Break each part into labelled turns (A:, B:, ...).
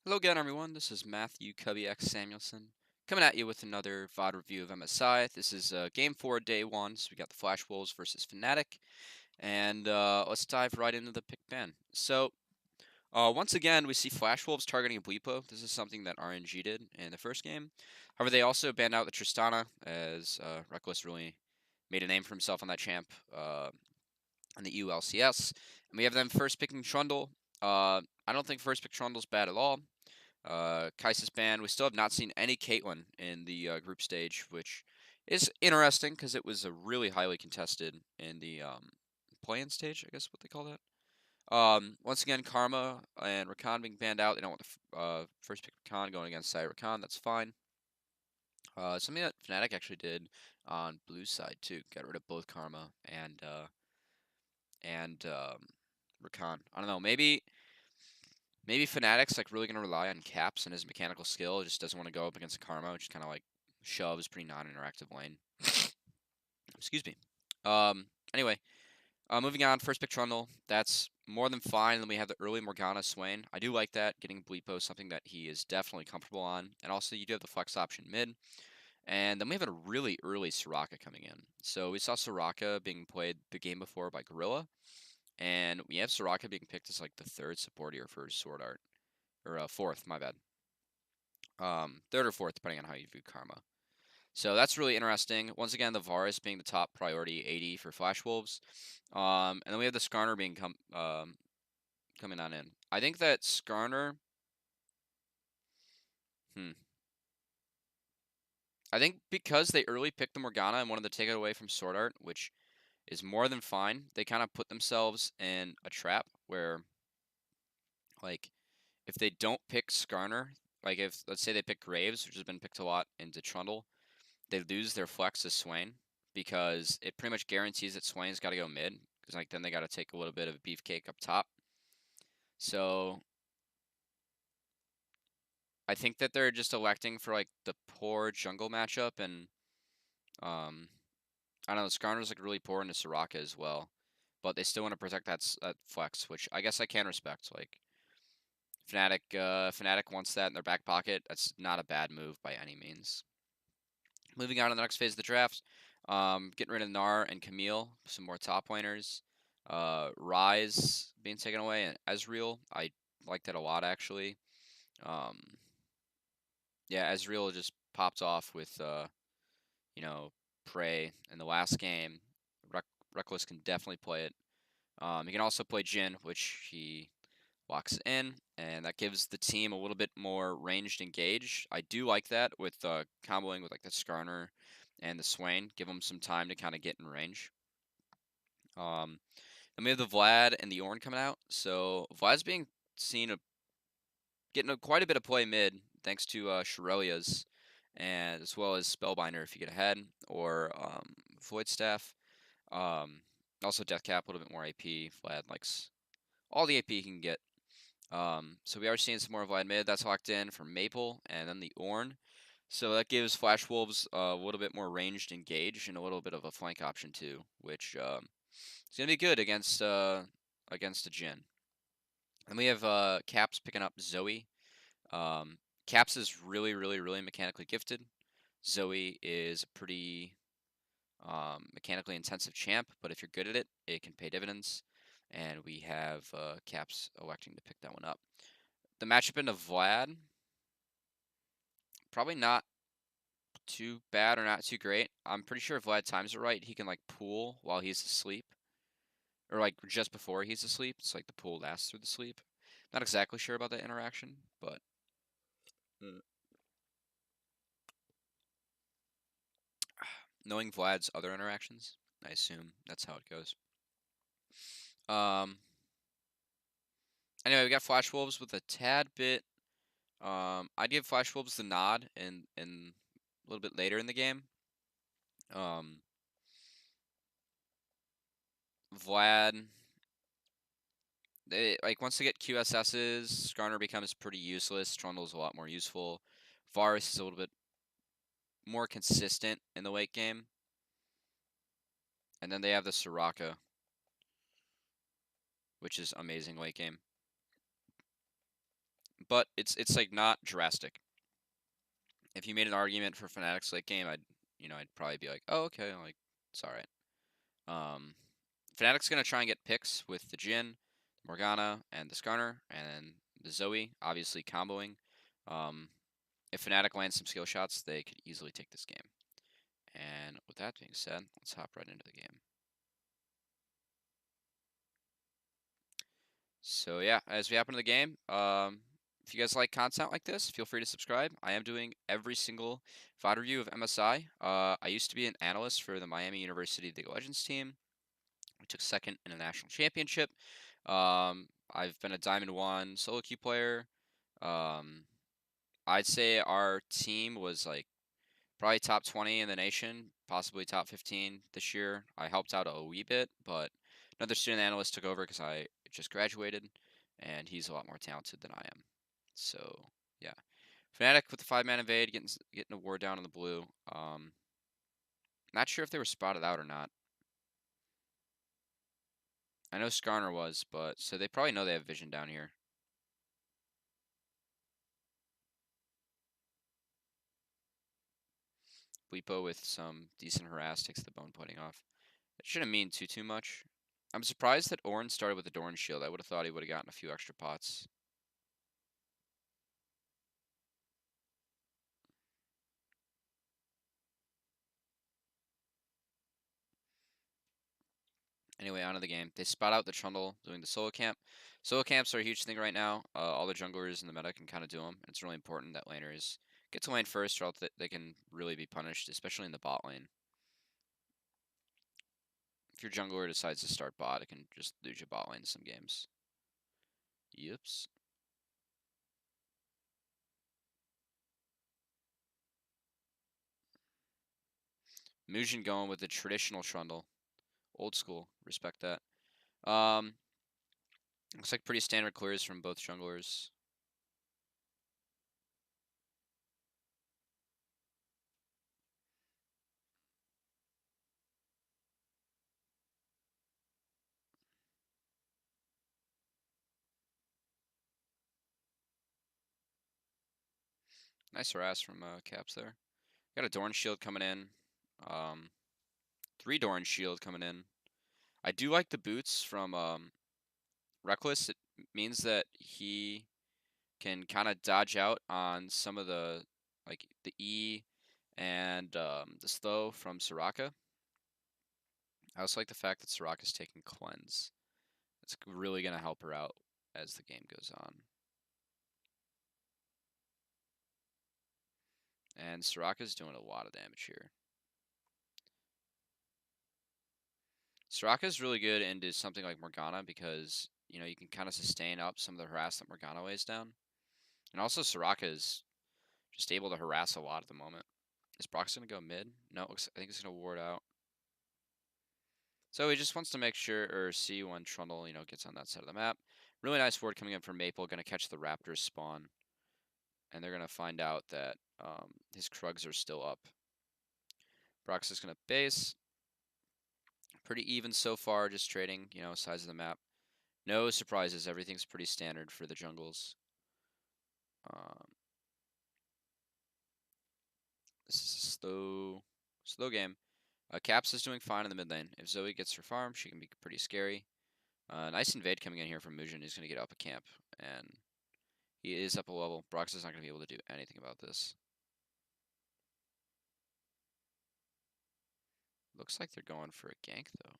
A: Hello again, everyone. This is Matthew Cubbyx Samuelson coming at you with another VoD review of MSI. This is Game 4, Day 1. So we got the Flash Wolves versus Fnatic. And let's dive right into the pick ban. So, once again, we see Flash Wolves targeting a Bleepo. This is something that RNG did in the first game. However, they also banned out the Tristana, as Reckless really made a name for himself on that champ in the ULCS. And we have them first picking Trundle. I don't think first pick Trundle's bad at all. Kai'Sa's banned. We still have not seen any Caitlyn in the group stage, which is interesting because it was a really highly contested in the play-in stage, I guess what they call that. Once again, Karma and Rakan being banned out. They don't want the first pick Rakan going against Sai Rakan. That's fine. Something that Fnatic actually did on blue side too. Got rid of both Karma and Rakan. I don't know. Maybe Fnatic's like really gonna rely on Caps and his mechanical skill. Just doesn't want to go up against Karma, which kind of like shoves pretty non-interactive lane. Excuse me. Anyway, moving on. First pick Trundle. That's more than fine. Then we have the early Morgana Swain. I do like that. Getting Bleepo, something that he is definitely comfortable on. And also you do have the flex option mid. And then we have a really early Soraka coming in. So we saw Soraka being played the game before by Gorilla. And we have Soraka being picked as like the third support here for Sword Art. Or fourth, my bad. Third or fourth, depending on how you view Karma. So that's really interesting. Once again, the Varus being the top priority 80 for Flash Wolves. And then we have the Skarner being coming on in. I think that Skarner... I think because they early picked the Morgana and wanted to take it away from Sword Art, which is more than fine, they kind of put themselves in a trap where, like, if they don't pick Skarner, like if, let's say they pick Graves, which has been picked a lot into Trundle, they lose their flex to Swain because it pretty much guarantees that Swain's got to go mid because like then they got to take a little bit of beefcake up top. So I think that they're just electing for like the poor jungle matchup, and I don't know, Skarner's like really poor into Soraka as well, but they still want to protect that flex, which I guess I can respect. Like Fnatic wants that in their back pocket. That's not a bad move by any means. Moving on to the next phase of the draft, getting rid of Gnar and Camille, some more top laners. Rise being taken away, and Ezreal. I like that a lot, actually. Um, yeah, Ezreal just popped off with, you know, Prey in the last game. Reckless can definitely play it. He can also play Jhin, which he locks in, and that gives the team a little bit more ranged engage. I do like that with comboing with like the Skarner and the Swain. Give them some time to kind of get in range. Then we have the Vlad and the Ornn coming out. So Vlad's being seen getting quite a bit of play mid thanks to Shirelia's, and as well as Spellbinder if you get ahead, or Void Staff. Also Death Cap, a little bit more AP. Vlad likes all the AP he can get. So we are seeing some more Vlad mid. That's locked in for Maple, and then the Ornn. So that gives Flash Wolves a little bit more ranged engage and a little bit of a flank option too, which is gonna be good against a Jhin. And we have Caps picking up Zoe. Caps is really, really, really mechanically gifted. Zoe is a pretty mechanically intensive champ, but if you're good at it, it can pay dividends. And we have Caps electing to pick that one up. The matchup into Vlad, probably not too bad or not too great. I'm pretty sure if Vlad times it right, he can like pool while he's asleep. Or like just before he's asleep. It's like the pool lasts through the sleep. Not exactly sure about that interaction, but knowing Vlad's other interactions, I assume that's how it goes. Um anyway, we got Flash Wolves with a tad bit. I'd give Flash Wolves the nod in a little bit later in the game. Vlad, like once they get QSSs, Skarner becomes pretty useless. Trundle's a lot more useful. Varus is a little bit more consistent in the late game. And then they have the Soraka, which is amazing late game. but it's like not drastic. If you made an argument for Fnatic's late game, I'd probably be like, oh, okay, like it's all right. Fnatic's gonna try and get picks with the Jhin, Morgana, and the Skarner, and the Zoe, obviously comboing. Um, if Fnatic lands some skill shots, they could easily take this game. And with that being said, let's hop right into the game. So yeah, as we hop into the game, if you guys like content like this, feel free to subscribe. I am doing every single VoD review of MSI. I used to be an analyst for the Miami University League of Legends team. I took second in a national championship. I've been a Diamond 1 solo queue player. Um, I'd say our team was like probably top 20 in the nation, possibly top 15 this year. I helped out a wee bit, but another student analyst took over because I just graduated, and he's a lot more talented than I am. So yeah, Fnatic with the 5-man invade, getting a ward down on the blue. Not sure if they were spotted out or not. I know Skarner was, but so they probably know they have vision down here. Bleepo with some decent harass takes the bone pudding off. It shouldn't mean too much. I'm surprised that Ornn started with a Dorn shield. I would have thought he would have gotten a few extra pots. Anyway, on to the game. They spot out the Trundle doing the solo camp. Solo camps are a huge thing right now. All the junglers in the meta can kind of do them. It's really important that laners get to lane first, or else they can really be punished, especially in the bot lane. If your jungler decides to start bot, it can just lose your bot lane in some games. Yips. Mugen going with the traditional Trundle. Old school. Respect that. Looks like pretty standard clears from both junglers. Nice harass from Caps there. Got a Dorn shield coming in. 3 Dorn shield coming in. I do like the boots from Reckless. It means that he can kind of dodge out on some of the like the E and the slow from Soraka. I also like the fact that Soraka's taking cleanse. It's really gonna help her out as the game goes on. And Soraka's doing a lot of damage here. Soraka's really good into something like Morgana because, you know, you can kind of sustain up some of the harass that Morgana weighs down. And also Soraka is just able to harass a lot at the moment. Is Brock's going to go mid? No, I think he's going to ward out. So he just wants to make sure, or see when Trundle, you know, gets on that side of the map. Really nice ward coming in from Maple, going to catch the Raptors spawn. And they're going to find out that his Krugs are still up. Brock's is going to base. Pretty even so far, just trading, you know, size of the map. No surprises. Everything's pretty standard for the jungles. This is a slow game. Caps is doing fine in the mid lane. If Zoe gets her farm, she can be pretty scary. Nice invade coming in here from Mugen. He's going to get up a camp, and he is up a level. Brox is not going to be able to do anything about this. Looks like they're going for a gank, though.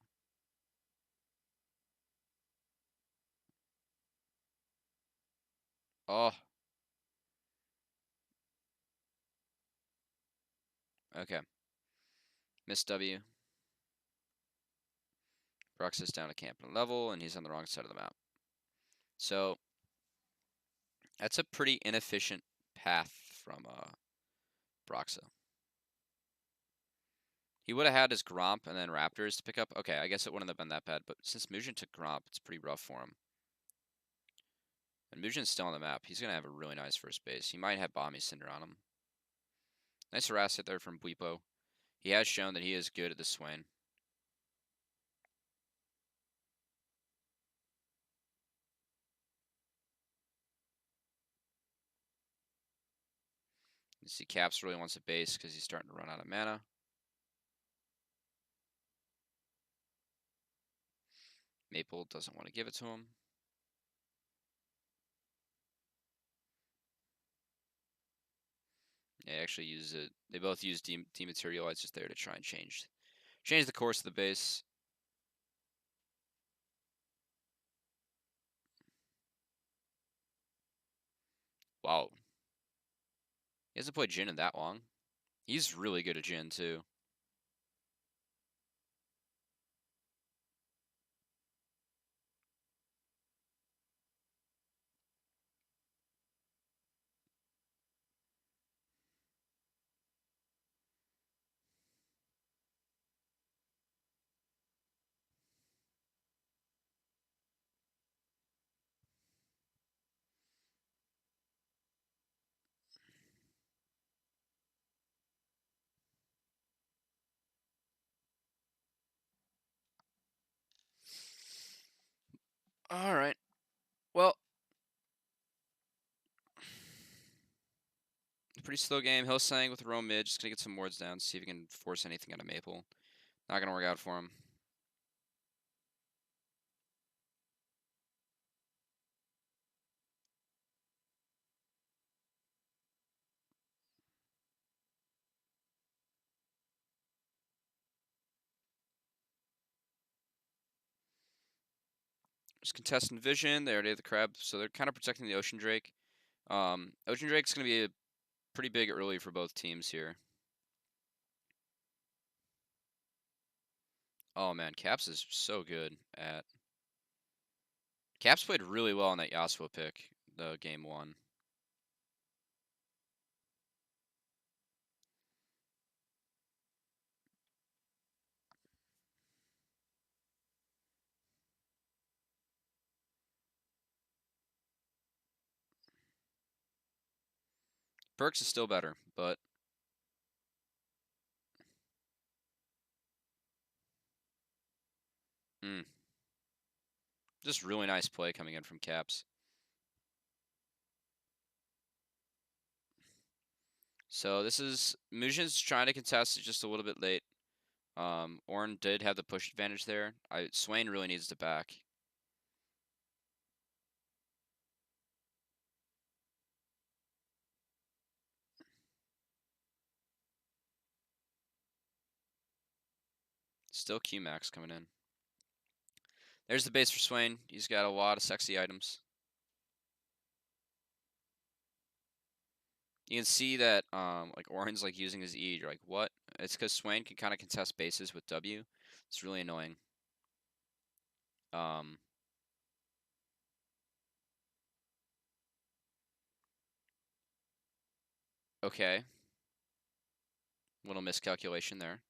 A: Oh. Okay. Miss W. Brox is down a camp and a level, and he's on the wrong side of the map. So, that's a pretty inefficient path from Broxa. He would have had his Gromp and then Raptors to pick up. Okay, I guess it wouldn't have been that bad, but since Mugen took Gromp, it's pretty rough for him. And Mugen's still on the map. He's going to have a really nice first base. He might have Bomby Cinder on him. Nice harass hit there from Bleepo. He has shown that he is good at the Swain. You see Caps really wants a base because he's starting to run out of mana. Maple doesn't want to give it to him. Yeah, actually use it. They both use dematerialize just there to try and change the course of the base. Wow. He hasn't played Jhin in that long. He's really good at Jhin too. All right. Well, pretty slow game. Hillsang with roam mid. Just gonna get some wards down. See if he can force anything out of Maple. Not gonna work out for him. Just contesting vision. They already have the crab, so they're kind of protecting the Ocean Drake. Ocean Drake's gonna be a pretty big early for both teams here. Oh man, Caps is so good at. Caps played really well on that Yasuo pick, the game one. Perks is still better, but just really nice play coming in from Caps. So this is Mujin's trying to contest it just a little bit late. Ornn did have the push advantage there. Swain really needs to back. Still Qmax coming in. There's the base for Swain. He's got a lot of sexy items. You can see that like Ornn's like using his E. You're like, what? It's because Swain can kind of contest bases with W. It's really annoying. Okay. Little miscalculation there.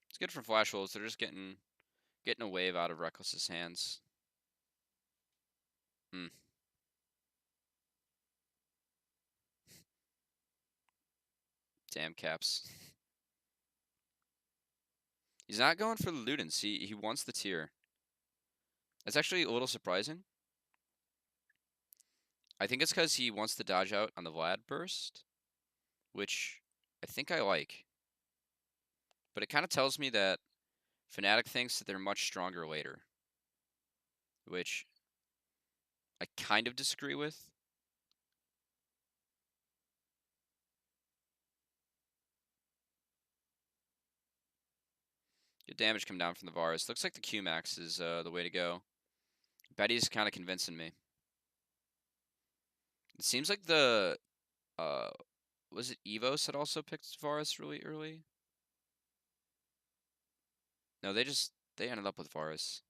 A: It's good for Flash Wolves. They're just getting a wave out of Reckless's hands. Damn Caps. He's not going for the Ludens. He wants the tier. That's actually a little surprising. I think it's because he wants to dodge out on the Vlad burst, which I think I like. But it kind of tells me that Fnatic thinks that they're much stronger later, which I kind of disagree with. Good damage come down from the Varus. Looks like the Qmax is the way to go. Betty's kind of convincing me. It seems like the was it Evos that also picked Varus really early? No, they ended up with Varus.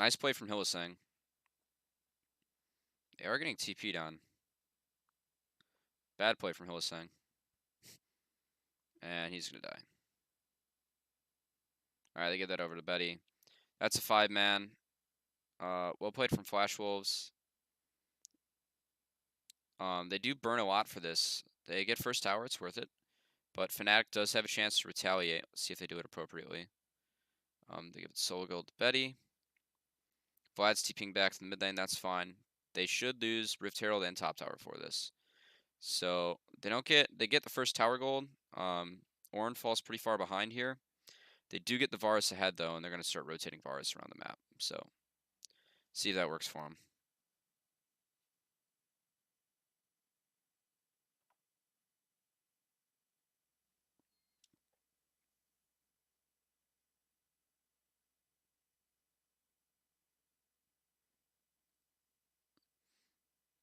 A: Nice play from Hylissang. They are getting TP'd on. Bad play from Hylissang. And he's gonna die. Alright, they get that over to Betty. That's a 5-man. Well played from Flash Wolves. They do burn a lot for this. They get first tower, it's worth it. But Fnatic does have a chance to retaliate. Let's see if they do it appropriately. They give it solo gold to Betty. Vlad's TPing back to the mid lane, that's fine. They should lose Rift Herald and top tower for this. So they get the first tower gold. Ornn falls pretty far behind here. They do get the Varus ahead though, and they're going to start rotating Varus around the map. So see if that works for them.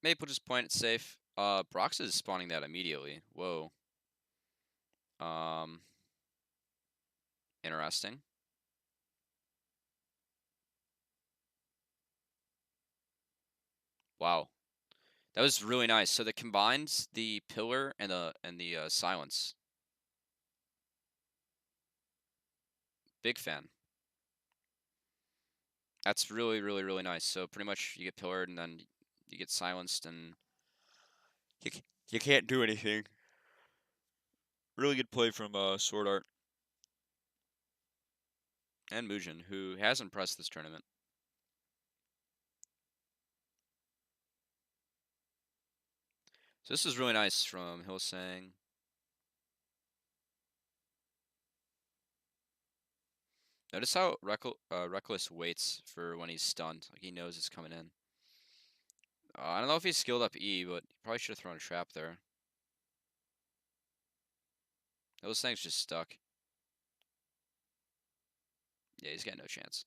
A: Maple just point it safe. Brox is spawning that immediately. Whoa. Interesting. Wow. That was really nice. So that combines the pillar and the silence. Big fan. That's really, really, really nice. So pretty much you get pillared and then you get silenced and you can't do anything. Really good play from Sword Art and Mujin, who has impressed this tournament. So this is really nice from Hillsang. Notice how Reckless waits for when he's stunned. Like he knows it's coming in. I don't know if he skilled up E, but he probably should have thrown a trap there. Hillsang's just stuck. Yeah, he's got no chance.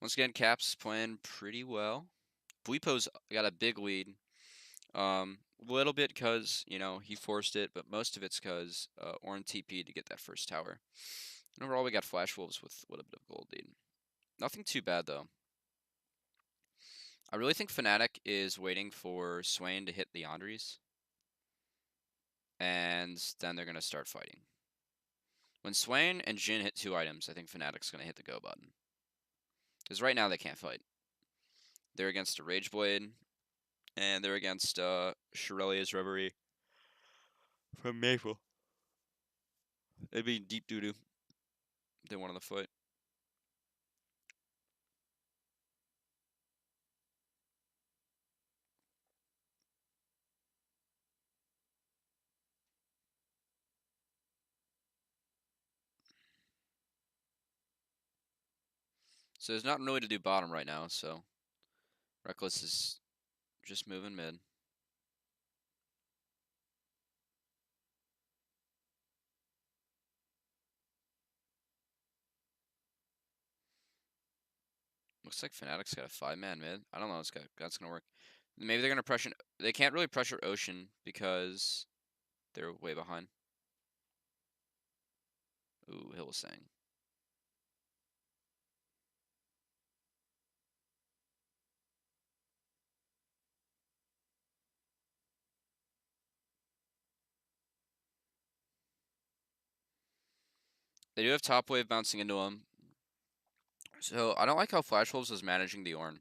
A: Once again, Cap's playing pretty well. Bwipo's got a big lead. A little bit because, you know, he forced it, but most of it's because Ornn TP'd to get that first tower. And overall, we got Flash Wolves with a bit of gold lead. Nothing too bad, though. I really think Fnatic is waiting for Swain to hit the Andres. And then they're going to start fighting. When Swain and Jhin hit 2 items, I think Fnatic's going to hit the go button. Because right now they can't fight. They're against a Rageblade, and they're against Shirelia's Reverie from Maple. It'd be deep doo-doo. They won on the fight. So there's nothing really to do bottom right now, so Reckless is just moving mid. Looks like Fnatic's got a 5-man mid. I don't know if that's gonna work. Maybe they're gonna pressure. They can't really pressure Ocean because they're way behind. Ooh, Hillsang. They do have top wave bouncing into them. So I don't like how Flash Wolves is managing the Ornn.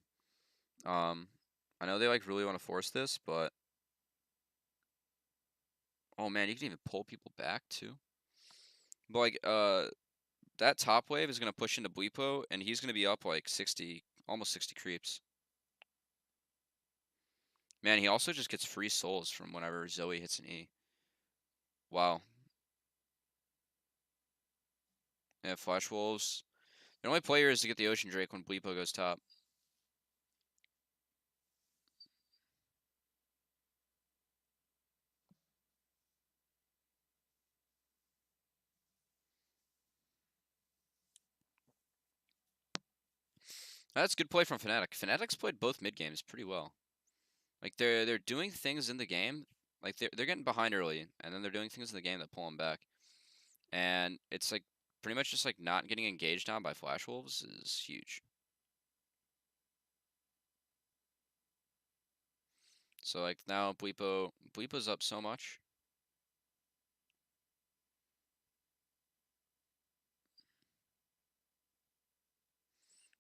A: I know they like really want to force this, but oh man, you can even pull people back too. But like that top wave is gonna push into Bwipo, and he's gonna be up like 60, almost 60 creeps. Man, he also just gets free souls from whenever Zoe hits an E. Wow. Yeah, Flash Wolves. The only player is to get the Ocean Drake when Bwipo goes top. That's good play from Fnatic. Fnatic's played both mid games pretty well. Like they're doing things in the game, like they're getting behind early, and then they're doing things in the game that pull them back, and it's like pretty much just like not getting engaged on by Flash Wolves is huge. So like now Bwipo's up so much.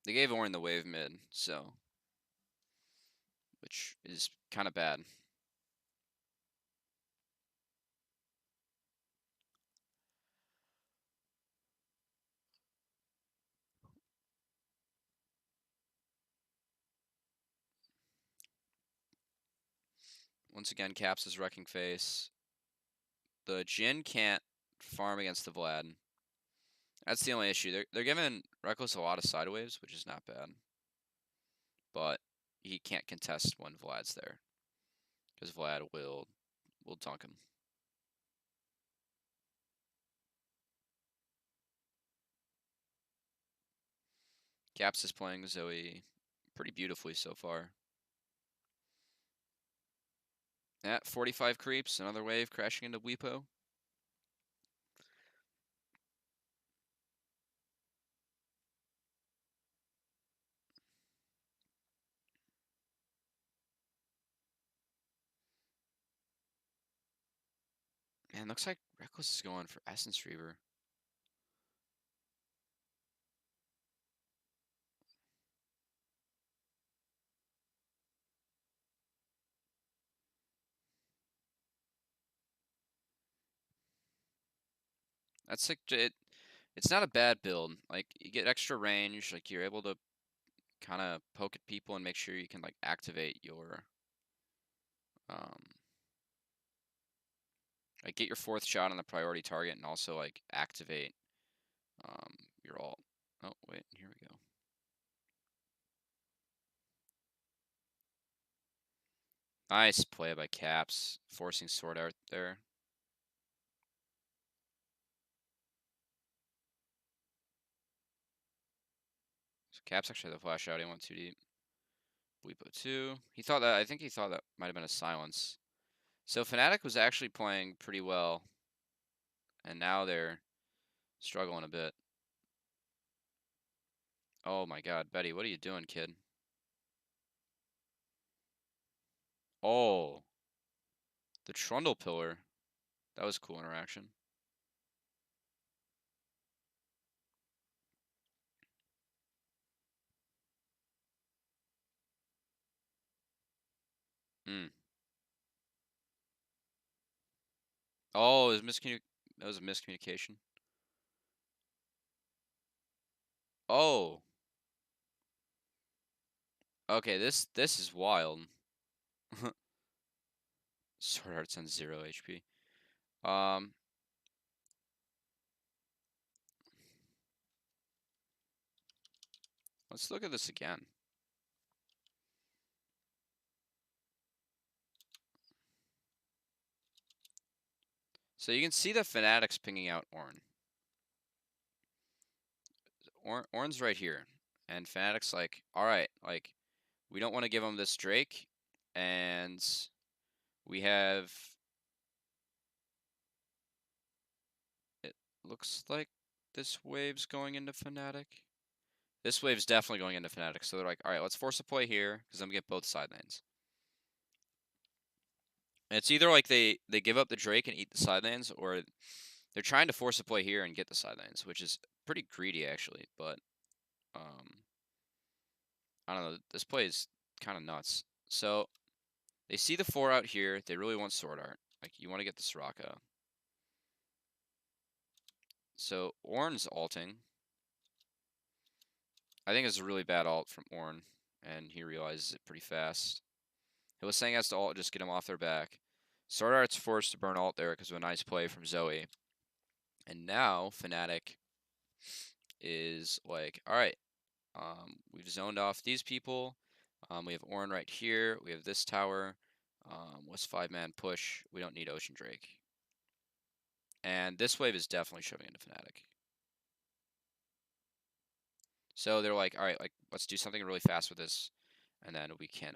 A: They gave Orin the wave mid, so which is kind of bad. Once again, Caps is wrecking face. The Jhin can't farm against the Vlad. That's the only issue. They're giving Reckless a lot of side waves, which is not bad. But he can't contest when Vlad's there, because Vlad will dunk him. Caps is playing Zoe pretty beautifully so far. At 45 creeps, another wave crashing into Bwipo. Man, looks like Reckless is going for Essence Reaver. That's like it's not a bad build. Like you get extra range, like you're able to kind of poke at people and make sure you can like activate your um like get your fourth shot on the priority target and also like activate your ult. Oh wait, here we go. Nice play by Caps, forcing Sword Art there. So Caps actually had the flash out. He went too deep. Bwipo 2. He thought that. I think he thought that might have been a silence. So Fnatic was actually playing pretty well, and now they're struggling a bit. Oh my God, Betty, what are you doing, kid? Oh, the Trundle Pillar. That was a cool interaction. Hmm. Oh, it was that was a miscommunication. Oh. Okay, this is wild. Sword Art's on 0 HP. Um, let's look at this again. So you can see the Fnatic's pinging out Ornn. Ornn's right here, and Fnatic's like, all right, like we don't want to give him this Drake, and we have. It looks like this wave's going into Fnatic. This wave's definitely going into Fnatic, so they're like, all right, let's force a play here, because then we get both side lanes. And it's either like they give up the Drake and eat the side lanes, or they're trying to force a play here and get the side lanes, which is pretty greedy actually. But I don't know. This play is kind of nuts. So they see the 4 out here. They really want Sword Art. Like you want to get the Soraka. So Ornn's alting. I think it's a really bad ult from Ornn, and he realizes it pretty fast. He was saying he has to ult just get him off their back. Sword Art's forced to burn ult there because of a nice play from Zoe. And now Fnatic is like, all right, we've zoned off these people. We have Ornn right here. We have this tower. What's 5-man push? We don't need Ocean Drake. And this wave is definitely shoving into Fnatic. So they're like, all right, like let's do something really fast with this, and then we can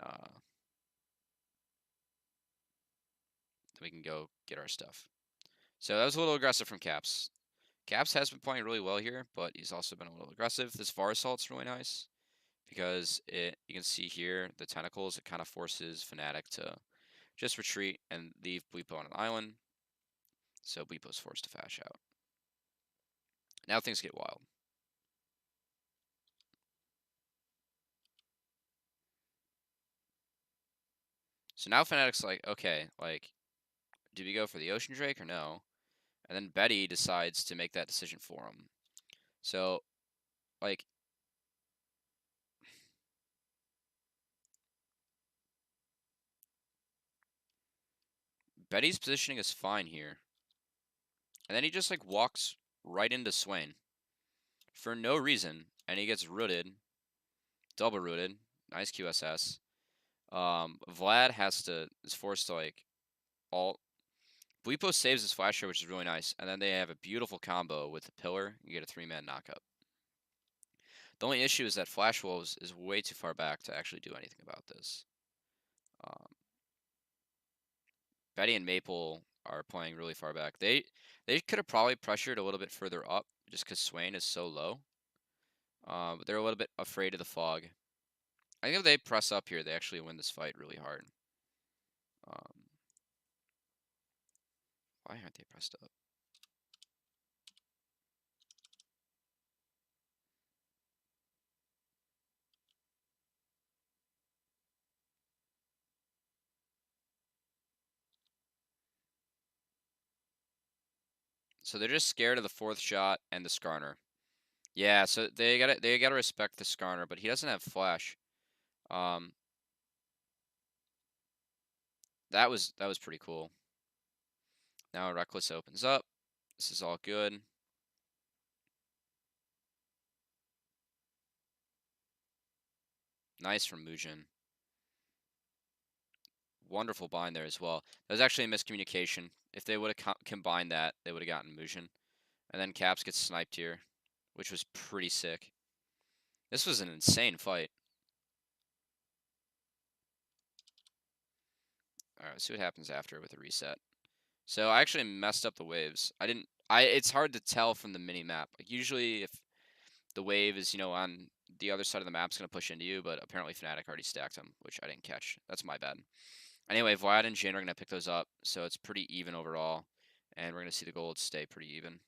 A: then we can go get our stuff. So that was a little aggressive from Caps. Caps has been playing really well here, but he's also been a little aggressive. This VAR assault's really nice because you can see here the tentacles. It kind of forces Fnatic to just retreat and leave Bwipo on an island. So Bwipo's forced to fash out. Now things get wild. So now Fnatic's like, okay, like, do we go for the Ocean Drake or no? And then Betty decides to make that decision for him. So, like, Betty's positioning is fine here. And then he just, like, walks right into Swain for no reason. And he gets rooted. Double rooted. Nice QSS. Vlad is forced to, like, ult. Bwipo saves his flasher, which is really nice. And then they have a beautiful combo with the pillar. You get a 3-man knockup. The only issue is that Flash Wolves is way too far back to actually do anything about this. Betty and Maple are playing really far back. They could have probably pressured a little bit further up just because Swain is so low. But they're a little bit afraid of the fog. I think if they press up here, they actually win this fight really hard. Why aren't they pressed up? So they're just scared of the 4th shot and the Skarner. Yeah, so they gotta respect the Skarner, but he doesn't have flash. That was pretty cool. Now Reckless opens up. This is all good. Nice from Mujin. Wonderful bind there as well. That was actually a miscommunication. If they would have combined that, they would have gotten Mujin. And then Caps gets sniped here, which was pretty sick. This was an insane fight. All right, let's see what happens after with the reset. So I actually messed up the waves. It's hard to tell from the mini map. Like usually if the wave is, on the other side of the map, it's going to push into you, but apparently Fnatic already stacked them, which I didn't catch. That's my bad. Anyway, Vlad and Jin are going to pick those up, so it's pretty even overall, and we're going to see the gold stay pretty even.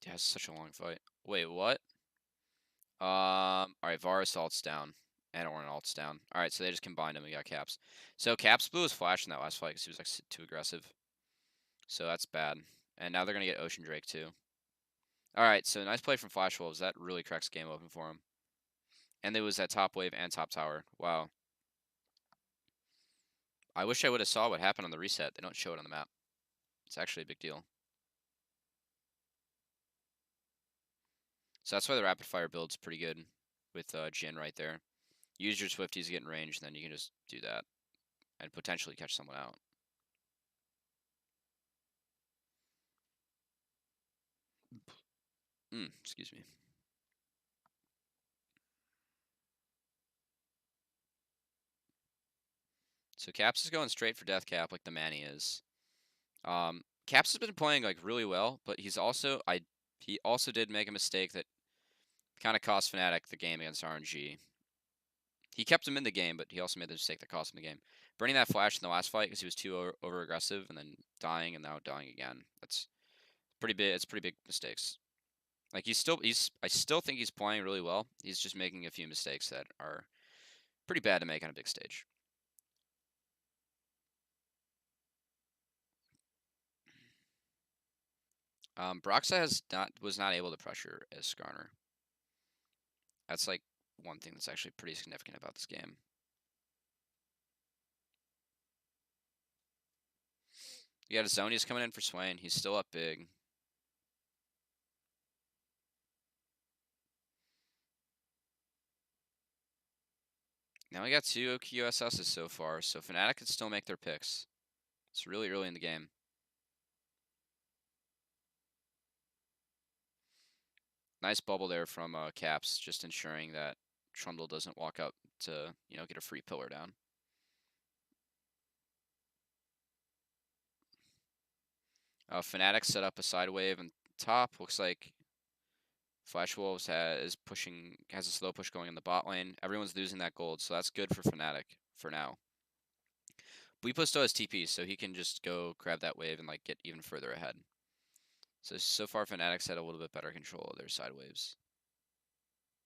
A: Yeah, it's such a long fight. Wait, what? Alright, Varus ult's down. And Orin ult's down. Alright, so they just combined them. We got Caps. So Caps blew his flash in that last fight because he was like too aggressive. So that's bad. And now they're going to get Ocean Drake too. Alright, so nice play from Flash Wolves. That really cracks the game open for him. And there was that top wave and top tower. Wow. I wish I would have saw what happened on the reset. They don't show it on the map. It's actually a big deal. So that's why the rapid fire build's pretty good with Jin right there. Use your Swifties to get in range, and then you can just do that and potentially catch someone out. Excuse me. So Caps is going straight for Death Cap like the Manny is. Caps has been playing like really well, but he also did make a mistake that kind of cost Fnatic the game against RNG. He kept him in the game, but he also made the mistake that cost him the game. Burning that flash in the last fight because he was too over aggressive, and then dying and now dying again. That's pretty big. It's pretty big mistakes. Like I still think he's playing really well. He's just making a few mistakes that are pretty bad to make on a big stage. Broxa was not able to pressure as Skarner. That's like one thing that's actually pretty significant about this game. You got Zonius coming in for Swain. He's still up big. Now we got 2 QSSs so far, so Fnatic can still make their picks. It's really early in the game. Nice bubble there from Caps, just ensuring that Trundle doesn't walk up to, get a free pillar down. Fnatic set up a side wave and top. Looks like Flash Wolves has a slow push going in the bot lane. Everyone's losing that gold, so that's good for Fnatic for now. Bwipo still has TP, so he can just go grab that wave and like get even further ahead. So far Fnatic's had a little bit better control of their side waves.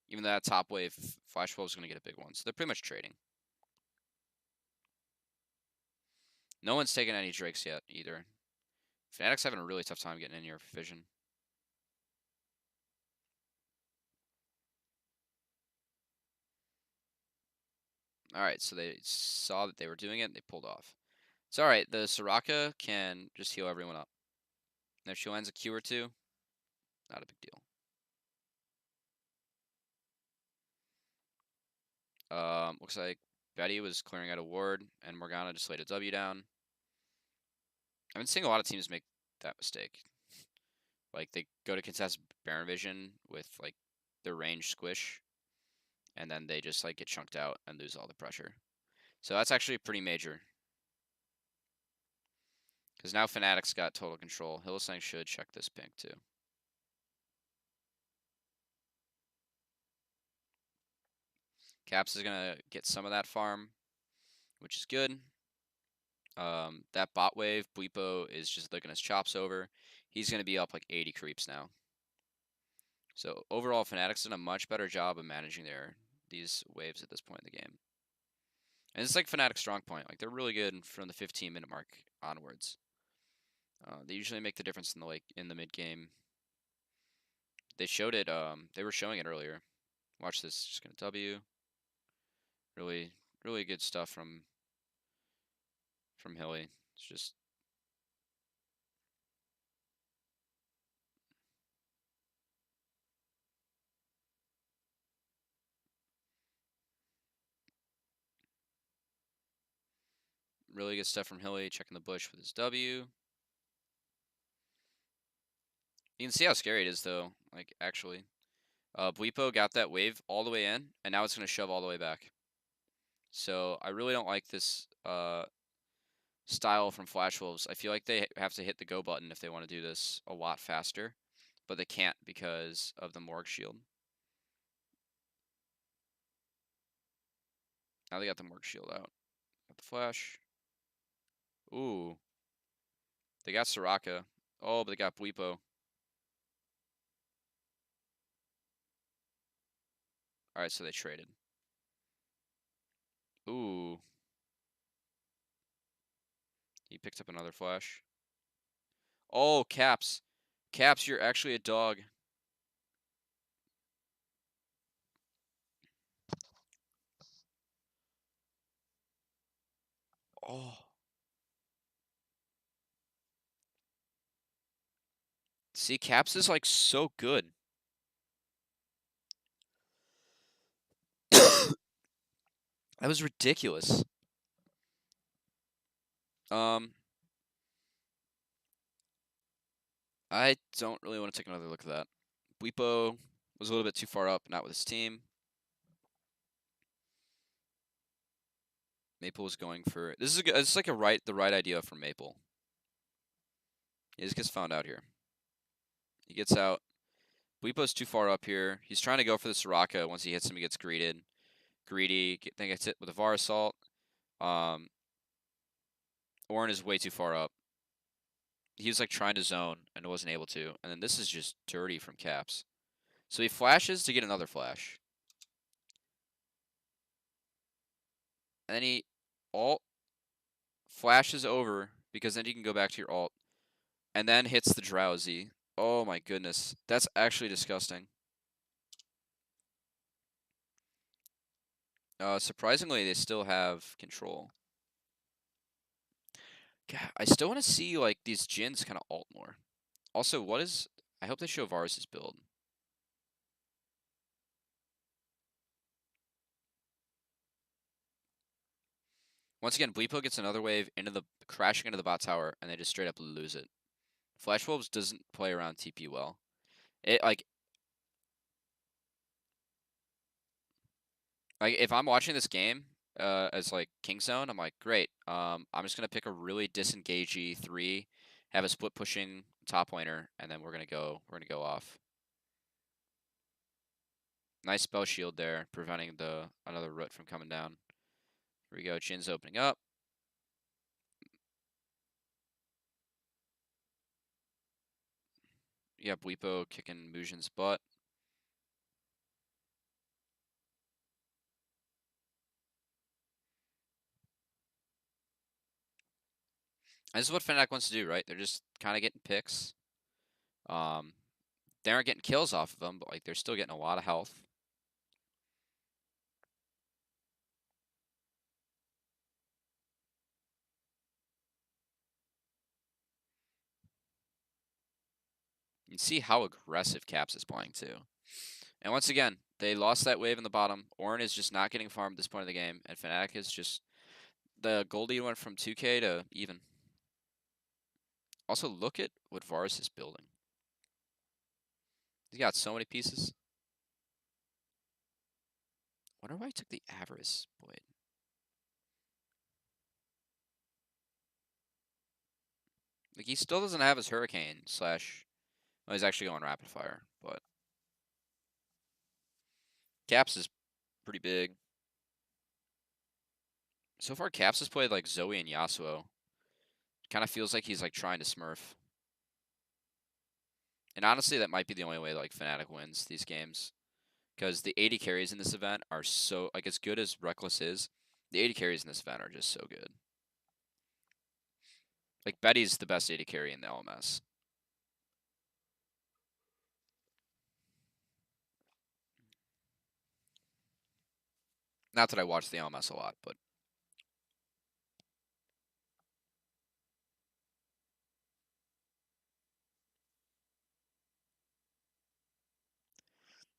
A: Even though that top wave, Flash Wolves gonna get a big one, so they're pretty much trading. No one's taken any Drakes yet either. Fnatic's having a really tough time getting in your vision. Alright, so they saw that they were doing it and they pulled off. It's alright, the Soraka can just heal everyone up. And if she lands a Q or two, not a big deal. Looks like Betty was clearing out a ward, and Morgana just laid a W down. I've been seeing a lot of teams make that mistake. Like, they go to contest Baron Vision with, like, their range squish, and then they just, like, get chunked out and lose all the pressure. So that's actually pretty major. Because now Fnatic's got total control. Hillsang should check this pink, too. Caps is going to get some of that farm, which is good. That bot wave, Bwipo is just licking his chops over. He's going to be up like 80 creeps now. So overall, Fnatic's done a much better job of managing these waves at this point in the game. And it's like Fnatic's strong point. Like, they're really good from the 15-minute mark onwards. They usually make the difference in the mid game. They showed it. They were showing it earlier. Watch this. Just gonna W. Really, really good stuff from Hilly. It's just really good stuff from Hilly. Checking the bush with his W. You can see how scary it is, though. Like, actually. Bwipo got that wave all the way in, and now it's going to shove all the way back. So I really don't like this style from Flash Wolves. I feel like they have to hit the go button if they want to do this a lot faster, but they can't because of the Morg shield. Now they got the Morg shield out. Got the flash. Ooh. They got Soraka. Oh, but they got Bwipo. Alright, so they traded. Ooh. He picked up another flash. Oh, Caps. Caps, you're actually a dog. Oh. See, Caps is like so good. That was ridiculous. I don't really want to take another look at that. Bwipo was a little bit too far up, not with his team. Maple was going for this is a, it's like the right idea from Maple. He just gets found out here. He gets out. Bwipo's too far up here. He's trying to go for the Soraka. Once he hits him, he gets greedy. Then gets hit with a VAR assault. Ornn is way too far up. He was like trying to zone and wasn't able to. And then this is just dirty from Caps. So he flashes to get another flash. And then he alt flashes over because then you can go back to your alt. And then hits the Drowsy. Oh my goodness. That's actually disgusting. Surprisingly, they still have control. God, I still want to see like these Jins kind of alt more. Also, I hope they show Varus' build. Once again, Bwipo gets another wave crashing into the bot tower, and they just straight up lose it. Flash Wolves doesn't play around TP well. Like, if I'm watching this game, as, like, King Zone, I'm like, "Great, I'm just gonna pick a really disengagey 3, have a split pushing top laner, and then we're gonna go off." Nice spell shield there, preventing another root from coming down. Here we go, Jin's opening up. Yeah, Bwipo kicking Mujin's butt. This is what Fnatic wants to do, right? They're just kinda getting picks. Um, they aren't getting kills off of them, but, like, they're still getting a lot of health. You can see how aggressive Caps is playing, too. And once again, they lost that wave in the bottom. Ornn is just not getting farmed at this point of the game, and Fnatic is just the Goldie went from 2K to even. Also, look at what Varus is building. He's got so many pieces. Wonder why he took the Avarice Blade. Like, he still doesn't have his Hurricane slash. Well, he's actually going Rapid Fire, but Caps is pretty big. So far, Caps has played like Zoe and Yasuo. Kind of feels like he's like trying to Smurf. And honestly, that might be the only way like Fnatic wins these games. Because the 80 carries in this event are so, like, as good as Reckless is, the 80 carries in this event are just so good. Like, Betty's the best 80 carry in the LMS. Not that I watch the LMS a lot, but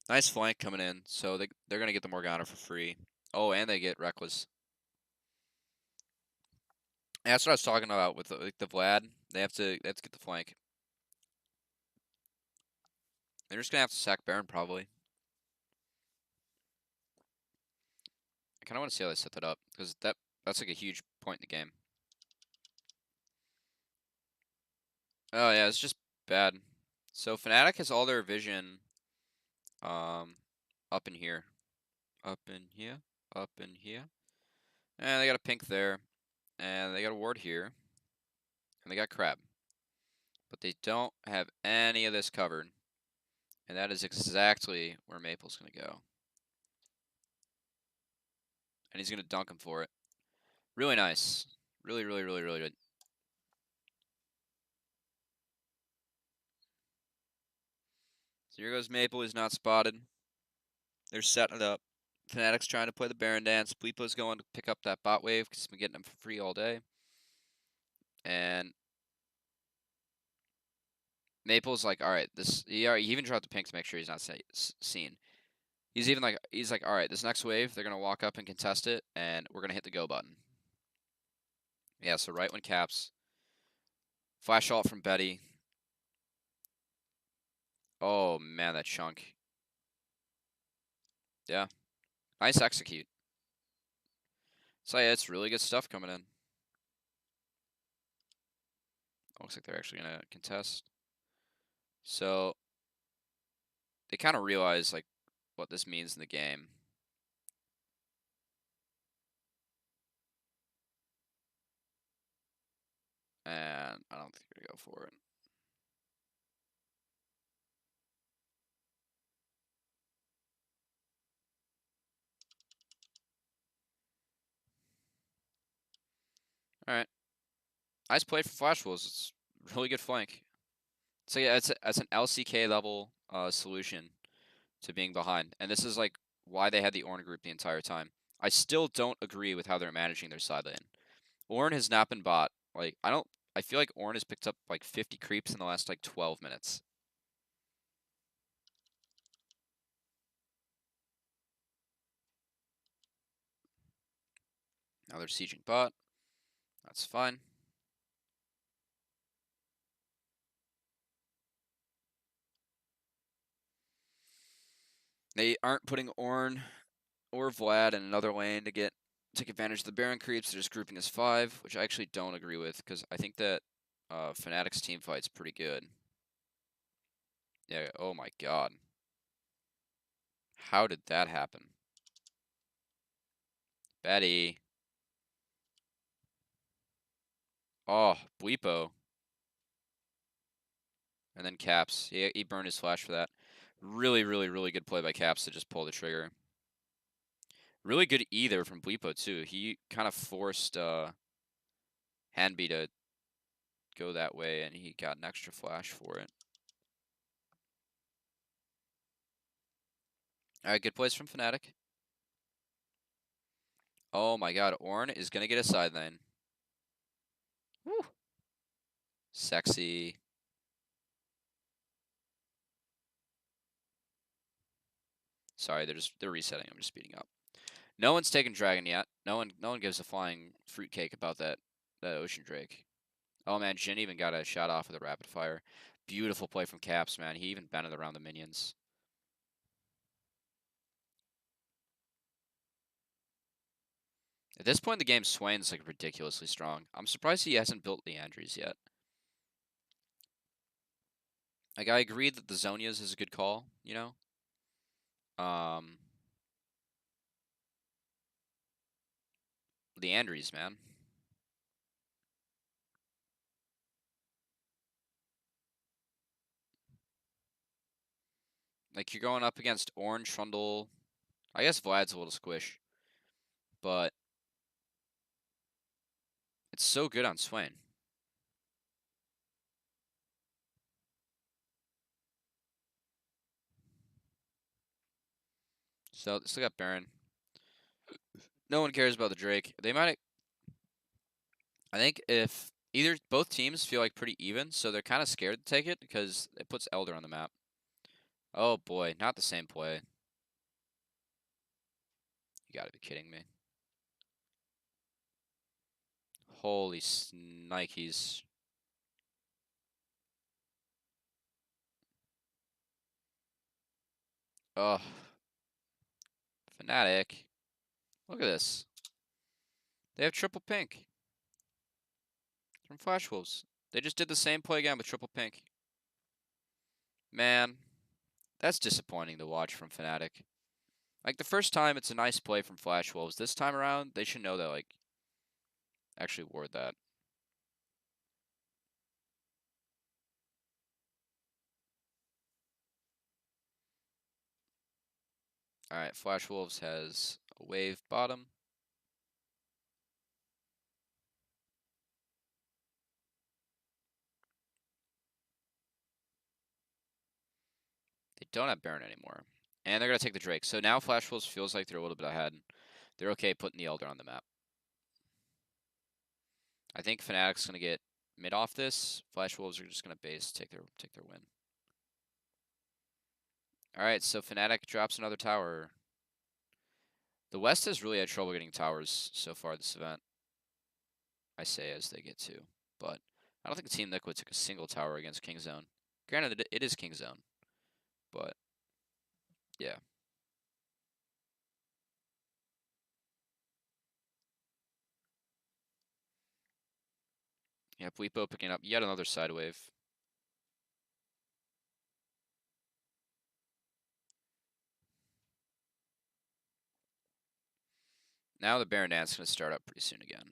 A: nice flank coming in. So they're going to get the Morgana for free. Oh, and they get Reckless. And that's what I was talking about with like the Vlad. They have to get the flank. They're just going to have to sack Baron, probably. I kind of want to see how they set that up, because that's like a huge point in the game. Oh, yeah, it's just bad. So Fnatic has all their vision um, up in here. Up in here. Up in here. And they got a pink there. And they got a ward here. And they got crab. But they don't have any of this covered. And that is exactly where Maple's going to go. And he's going to dunk him for it. Really nice. Really, really, really, really good. So here goes Maple. He's not spotted. They're setting it up. Fnatic's trying to play the Baron dance. Bleepo's going to pick up that bot wave because he's been getting them for free all day. And Maple's like, all right, he even dropped the pink to make sure he's not seen. He's like, all right, this next wave, they're gonna walk up and contest it, and we're gonna hit the go button. Yeah, so right when Caps flash ult from Betty. Oh man, that chunk. Yeah, nice execute. So yeah, it's really good stuff coming in. Looks like they're actually gonna contest. So they kind of realize like what this means in the game. And I don't think they're gonna go for it. All right, nice play for Flash Wolves. It's really good flank. So yeah, it's an LCK level solution to being behind, and this is like why they had the Ornn group the entire time. I still don't agree with how they're managing their side lane. Ornn has not been bought. Like I don't. I feel like Ornn has picked up like 50 creeps in the last like 12 minutes. Now they're sieging bot. That's fine. They aren't putting Ornn or Vlad in another lane to take advantage of the Baron creeps. They're just grouping as 5, which I actually don't agree with because I think that Fnatic's team fight's pretty good. Yeah. Oh my God. How did that happen? Betty. Oh, Bleepo. And then Caps. He burned his flash for that. Really, really, really good play by Caps to just pull the trigger. Really good either from Bleepo too. He kind of forced Hanby to go that way, and he got an extra flash for it. All right, good plays from Fnatic. Oh my God, Ornn is gonna get a side lane. Woo. Sexy. Sorry, they're resetting. I'm just speeding up. No one's taken Dragon yet. No one gives a flying fruitcake about that Ocean Drake. Oh man, Jhin even got a shot off with a rapid fire. Beautiful play from Caps, man. He even bended around the minions. At this point in the game, Swain's like ridiculously strong. I'm surprised he hasn't built Leandries yet. Like I agree that the Zonias is a good call, you know. Leandries, man. Like you're going up against Orange Trundle. I guess Vlad's a little squish, but it's so good on Swain. So still got Baron. No one cares about the Drake. They might. I think if either both teams feel like pretty even, so they're kind of scared to take it because it puts Elder on the map. Oh boy, not the same play. You gotta be kidding me. Holy Nikes. Ugh. Fnatic. Look at this. They have triple pink from Flash Wolves. They just did the same play again with triple pink. Man, that's disappointing to watch from Fnatic. Like the first time, it's a nice play from Flash Wolves. This time around, they should know that. Like, actually ward that. All right, Flash Wolves has a wave bottom. They don't have Baron anymore, and they're gonna take the Drake. So now Flash Wolves feels like they're a little bit ahead. They're okay putting the Elder on the map. I think Fnatic's gonna get mid off this. Flash Wolves are just gonna base take their win. All right, so Fnatic drops another tower. The West has really had trouble getting towers so far this event. I say as they get to, but I don't think Team Liquid took a single tower against King Zone. Granted, it is King Zone, but yeah. Yeah, Bleepo picking up yet another side wave. Now the Baron Dance is going to start up pretty soon again.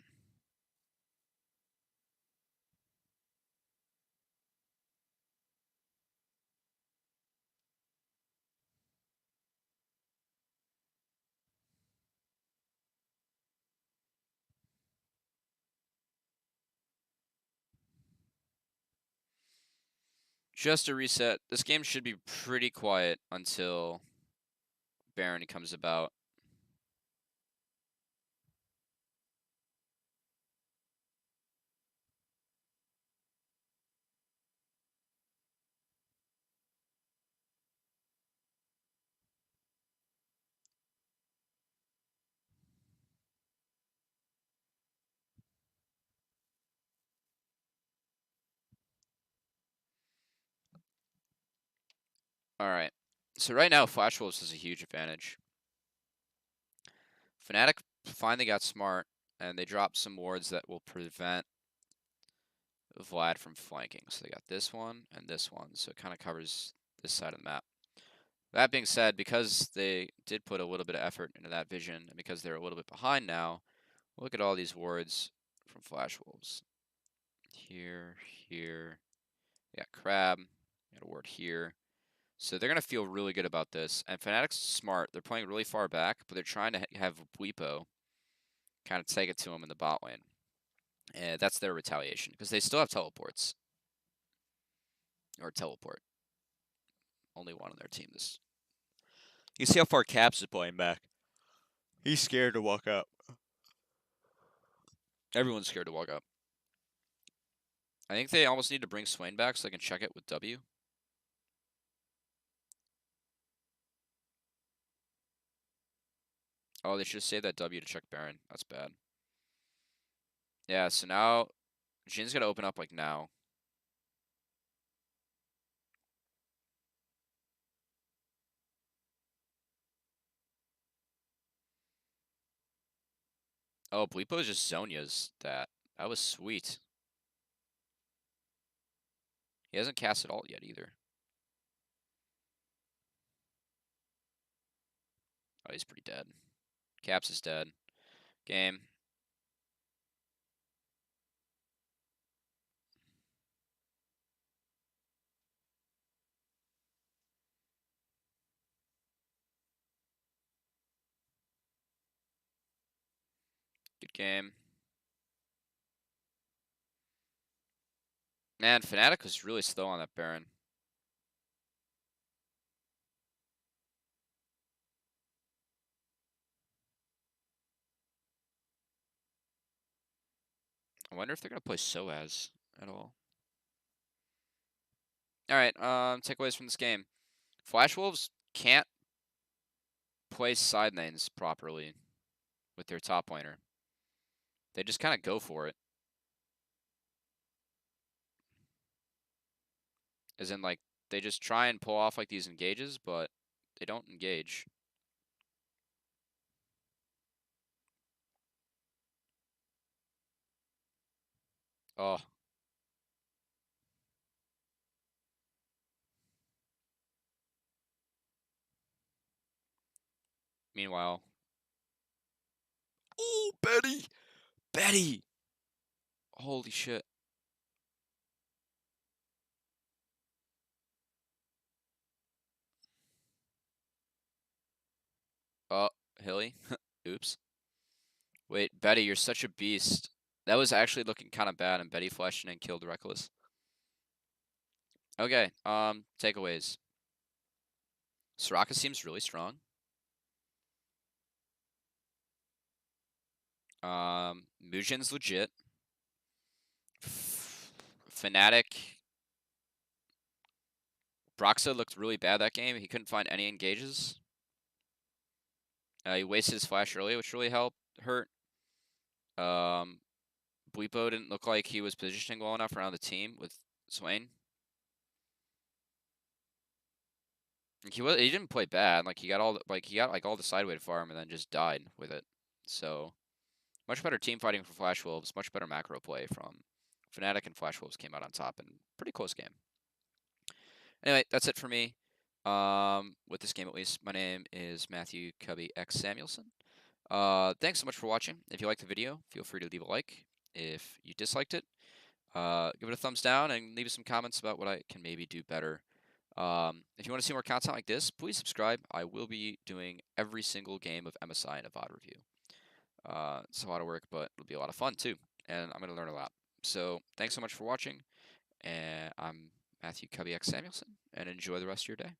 A: Just a reset. This game should be pretty quiet until Baron comes about. All right. So right now, Flash Wolves has a huge advantage. Fnatic finally got smart, and they dropped some wards that will prevent Vlad from flanking. So they got this one and this one, so it kind of covers this side of the map. That being said, because they did put a little bit of effort into that vision, and because they're a little bit behind now, look at all these wards from Flash Wolves. Here, here. We got Crab. We got a ward here. So they're going to feel really good about this. And Fnatic's smart. They're playing really far back, but they're trying to have Bwipo kind of take it to them in the bot lane. And that's their retaliation, because they still have teleports. Or teleport. Only one on their team. You see how far Caps is playing back. He's scared to walk up. Everyone's scared to walk up. I think they almost need to bring Swain back so they can check it with W. Oh, they should have saved that W to check Baron. That's bad. Yeah, so now Jin's got to open up like now. Oh, Bwipo just Zonya's that. That was sweet. He hasn't casted ult yet either. Oh, he's pretty dead. Caps is dead. Game. Good game. Man, Fnatic was really slow on that Baron. I wonder if they're going to play Soaz at all. Alright, takeaways from this game. Flash Wolves can't play side lanes properly with their top laner. They just kind of go for it. As in, like, they just try and pull off, like, these engages, but they don't engage. Oh. Meanwhile. Oh, Betty! Betty! Holy shit. Oh, Hilly. Oops. Wait, Betty, you're such a beast. That was actually looking kind of bad, and Betty flashed in and killed Reckless. Okay, takeaways. Soraka seems really strong. Mujin's legit. Fnatic. Broxa looked really bad that game. He couldn't find any engages. He wasted his flash early, which really hurt. Bwipo didn't look like he was positioning well enough around the team with Swain. He didn't play bad. Like he got all the sideway farm and then just died with it. So much better team fighting for Flash Wolves. Much better macro play from Fnatic, and Flash Wolves came out on top in pretty close game. Anyway, that's it for me. With this game at least. My name is Matthew Cubbyx Samuelson. Thanks so much for watching. If you liked the video, feel free to leave a like. If you disliked it, give it a thumbs down and leave some comments about what I can maybe do better. If you want to see more content like this, please subscribe. I will be doing every single game of MSI in a VoD review. It's a lot of work, but it'll be a lot of fun too, and I'm going to learn a lot. So thanks so much for watching, and I'm Matthew Cubbyx Samuelson, and enjoy the rest of your day.